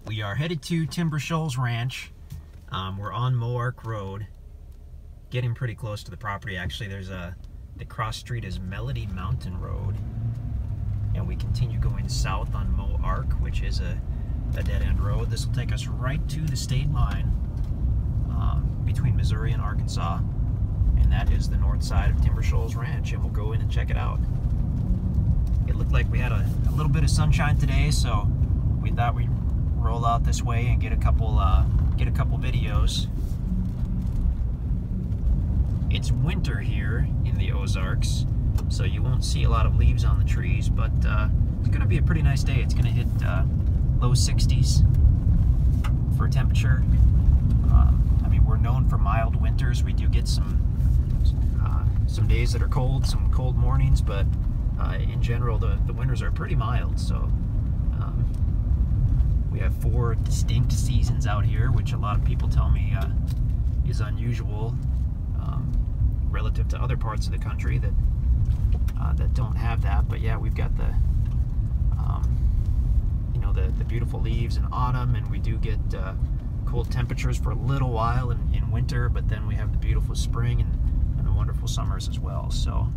We are headed to Timber Shoals Ranch. We're on Moark Road, getting pretty close to the property. Actually, the cross street is Melody Mountain Road, and we continue going south on Moark, which is a dead-end road. This will take us right to the state line between Missouri and Arkansas, and that is the north side of Timber Shoals Ranch, and we'll go in and check it out. It looked like we had a little bit of sunshine today, so we thought we'd roll out this way and get a couple videos. It's winter here in the Ozarks, so you won't see a lot of leaves on the trees, but it's going to be a pretty nice day. It's going to hit low 60s for temperature. I mean, we're known for mild winters. We do get some days that are cold, some cold mornings, but in general, the winters are pretty mild. So we have 4 distinct seasons out here, which a lot of people tell me is unusual relative to other parts of the country that don't have that. But yeah, we've got the the beautiful leaves in autumn, and we do get cold temperatures for a little while in winter, but then we have the beautiful spring and the wonderful summers as well. So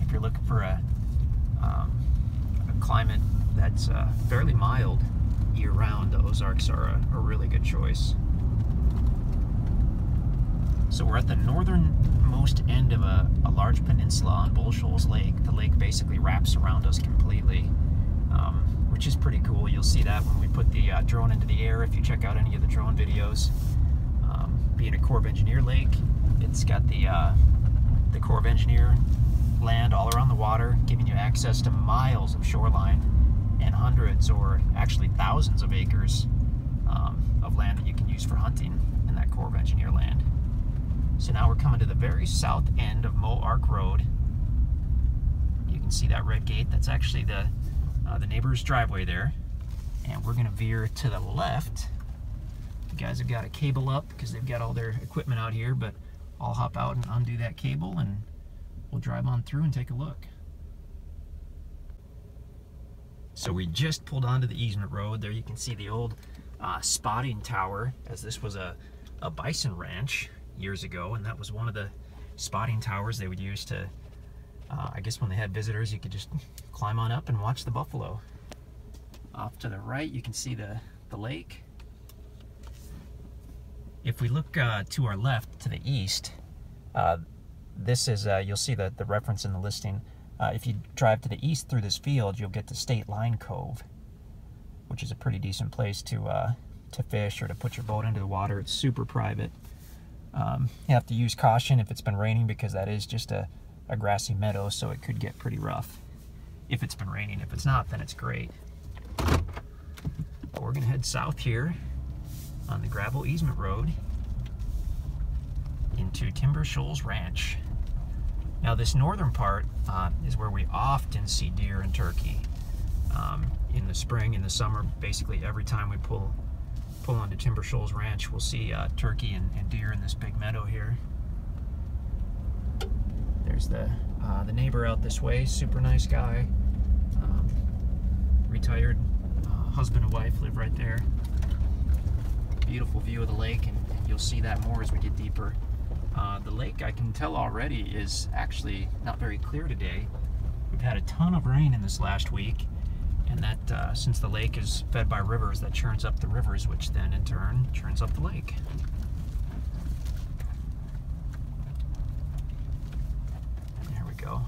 if you're looking for a climate that's fairly mild year-round, the Ozarks are a really good choice. So we're at the northernmost end of a large peninsula on Bull Shoals Lake. The lake basically wraps around us completely, which is pretty cool. You'll see that when we put the drone into the air, if you check out any of the drone videos. Being a Corps of Engineer lake, it's got the Corps of Engineer land all around the water, giving you access to miles of shoreline and hundreds or actually thousands of acres of land that you can use for hunting in that Corps of Engineer land. So now we're coming to the very south end of Moark Road. You can see that red gate. That's actually the neighbor's driveway there. And we're going to veer to the left. The guys have got a cable up because they've got all their equipment out here, but I'll hop out and undo that cable and we'll drive on through and take a look. So we just pulled onto the easement road. There you can see the old spotting tower, as this was a bison ranch years ago, and that was one of the spotting towers they would use to, I guess when they had visitors, you could just climb on up and watch the buffalo. Off to the right, you can see the lake. If we look to our left, to the east, this is, you'll see the reference in the listing. If you drive to the east through this field, you'll get to State Line Cove, which is a pretty decent place to fish or to put your boat into the water. It's super private. You have to use caution if it's been raining, because that is just a grassy meadow, so it could get pretty rough if it's been raining. If it's not, then it's great. But we're going to head south here on the gravel easement road into Timber Shoals Ranch. Now this northern part is where we often see deer and turkey. In the spring, in the summer, basically every time we pull onto Timber Shoals Ranch, we'll see turkey and deer in this big meadow here. There's the neighbor out this way, super nice guy. Retired husband and wife live right there. Beautiful view of the lake, and you'll see that more as we get deeper. The lake, I can tell already, is actually not very clear today. We've had a ton of rain in this last week, and that since the lake is fed by rivers, that churns up the rivers, which then in turn churns up the lake. There we go.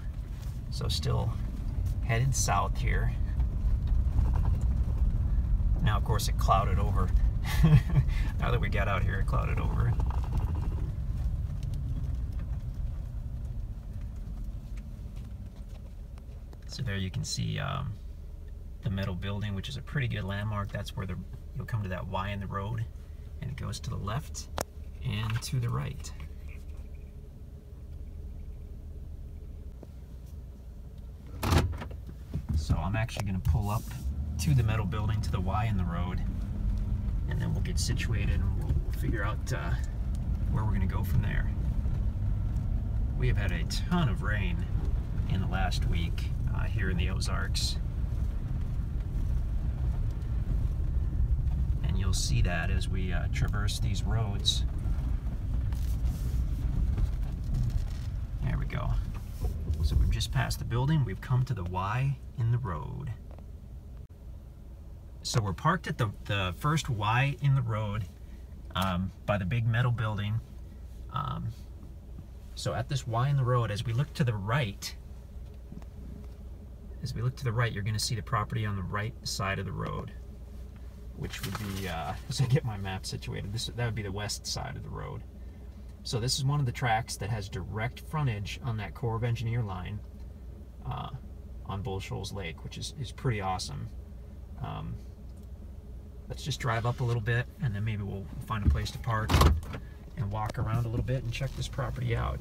So still headed south here. Now of course it clouded over. Now that we got out here, it clouded over. So there you can see the metal building, which is a pretty good landmark. That's where you'll come to that Y in the road, and it goes to the left and to the right. So I'm actually going to pull up to the metal building, to the Y in the road, and then we'll get situated and we'll figure out where we're going to go from there. We have had a ton of rain in the last week here in the Ozarks. see that as we traverse these roads. There we go. So we've just passed the building. We've come to the Y in the road. So we're parked at the first Y in the road by the big metal building. So at this Y in the road, as we look to the right, you're going to see the property on the right side of the road, which would be, as I get my map situated, that would be the west side of the road. So this is one of the tracts that has direct frontage on that Corps of Engineer line on Bull Shoals Lake, which is pretty awesome. Let's just drive up a little bit, and then maybe we'll find a place to park and walk around a little bit and check this property out.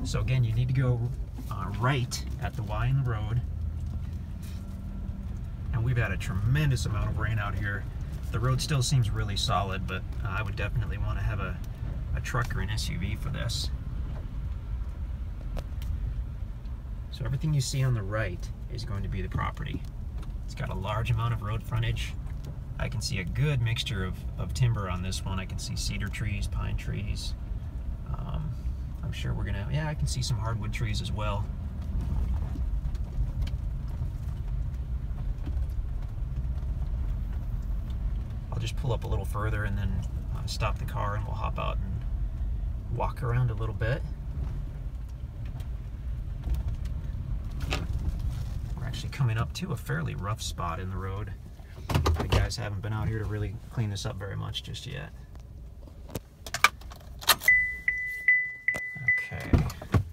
So again, you need to go right at the Y in the road. And we've had a tremendous amount of rain out here. The road still seems really solid, but I would definitely want to have a truck or an SUV for this. So everything you see on the right is going to be the property. It's got a large amount of road frontage. I can see a good mixture of timber on this one. I can see cedar trees, pine trees. I'm sure we're gonna, yeah, I can see some hardwood trees as well. I'll just pull up a little further and then stop the car, and we'll hop out and walk around a little bit. We're actually coming up to a fairly rough spot in the road. The guys haven't been out here to really clean this up very much just yet. Okay. I'm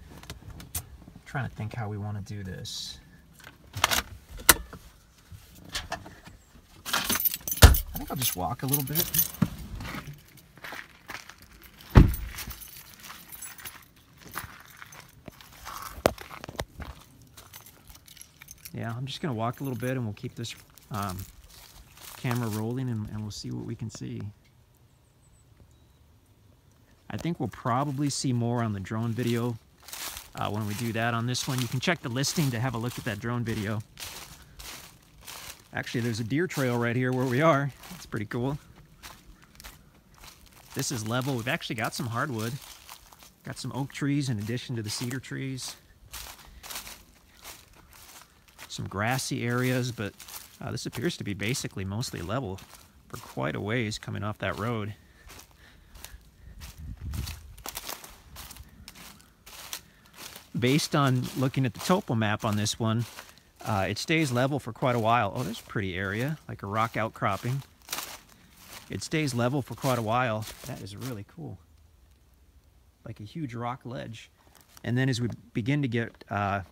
trying to think how we want to do this. I think I'll just walk a little bit. Yeah, I'm just going to walk a little bit, and we'll keep this camera rolling, and we'll see what we can see. I think we'll probably see more on the drone video when we do that on this one. You can check the listing to have a look at that drone video. Actually, there's a deer trail right here where we are. It's pretty cool. This is level. We've actually got some hardwood. Got some oak trees in addition to the cedar trees. Some grassy areas, but this appears to be basically mostly level for quite a ways coming off that road. Based on looking at the topo map on this one, it stays level for quite a while. Oh, there's a pretty area, like a rock outcropping. It stays level for quite a while. That is really cool. Like a huge rock ledge. And then as we begin to get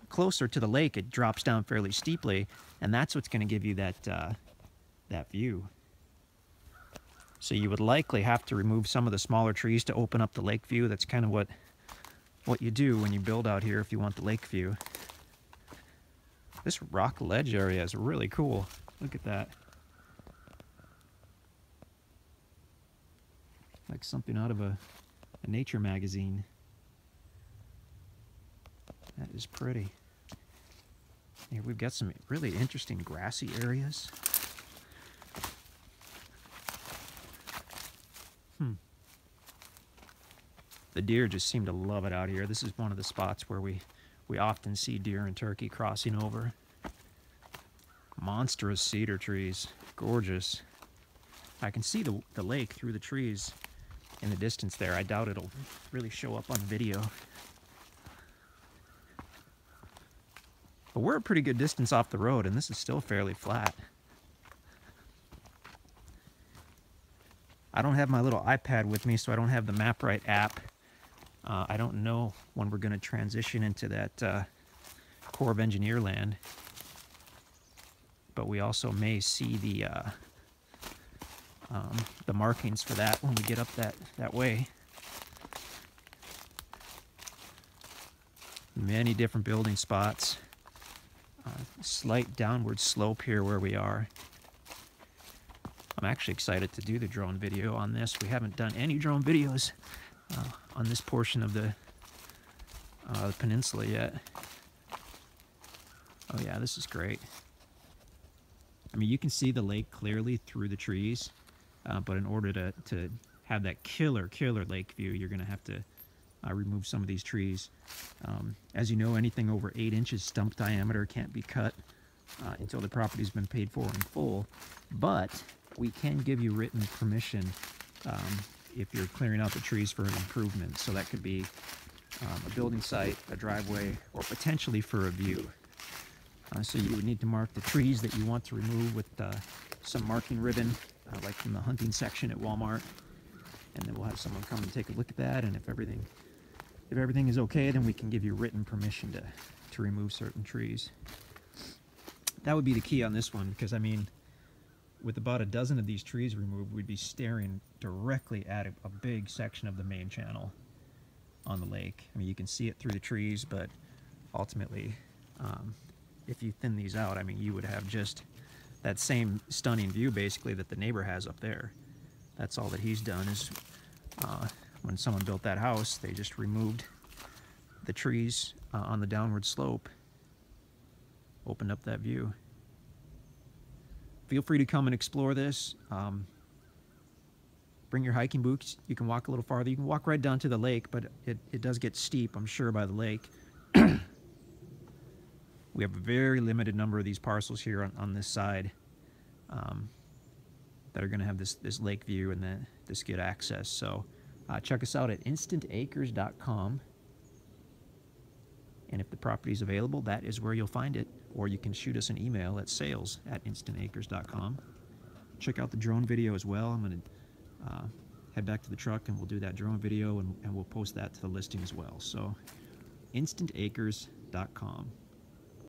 closer to the lake, it drops down fairly steeply, and that's what's going to give you that view. So you would likely have to remove some of the smaller trees to open up the lake view. That's kind of what you do when you build out here if you want the lake view. This rock ledge area is really cool. Look at that. Like something out of a nature magazine. That is pretty. Here we've got some really interesting grassy areas. The deer just seem to love it out here. This is one of the spots where we often see deer and turkey crossing over. Monstrous cedar trees, gorgeous. I can see the lake through the trees in the distance there. I doubt it'll really show up on video. But we're a pretty good distance off the road, and this is still fairly flat. I don't have my little iPad with me, so I don't have the MapRight app. I don't know when we're going to transition into that Corps of Engineer land. But we also may see the markings for that when we get up that way. Many different building spots. Slight downward slope here where we are. I'm actually excited to do the drone video on this. We haven't done any drone videos on this portion of the peninsula yet. Oh yeah, this is great. I mean, you can see the lake clearly through the trees, but in order to have that killer lake view, you're going to have to remove some of these trees. As you know, anything over 8 inches stump diameter can't be cut until the property's been paid for in full, but we can give you written permission if you're clearing out the trees for an improvement. So that could be a building site, a driveway, or potentially for a view. So you would need to mark the trees that you want to remove with some marking ribbon, like from the hunting section at Walmart, and then we'll have someone come and take a look at that, and if everything is okay, then we can give you written permission to remove certain trees. That would be the key on this one, because I mean, with about a dozen of these trees removed, we'd be staring directly at a big section of the main channel on the lake. I mean, you can see it through the trees, but ultimately, if you thin these out, I mean, you would have just that same stunning view, basically, that the neighbor has up there. That's all that he's done is, when someone built that house, they just removed the trees on the downward slope, opened up that view. Feel free to come and explore this. Bring your hiking boots. You can walk a little farther. You can walk right down to the lake, but it does get steep, I'm sure, by the lake. We have a very limited number of these parcels here on this side that are going to have this lake view and this good access. So check us out at InstantAcres.com. And if the property is available, that is where you'll find it. Or you can shoot us an email at sales@InstantAcres.com. Check out the drone video as well. I'm going to head back to the truck and we'll do that drone video, and we'll post that to the listing as well. So InstantAcres.com.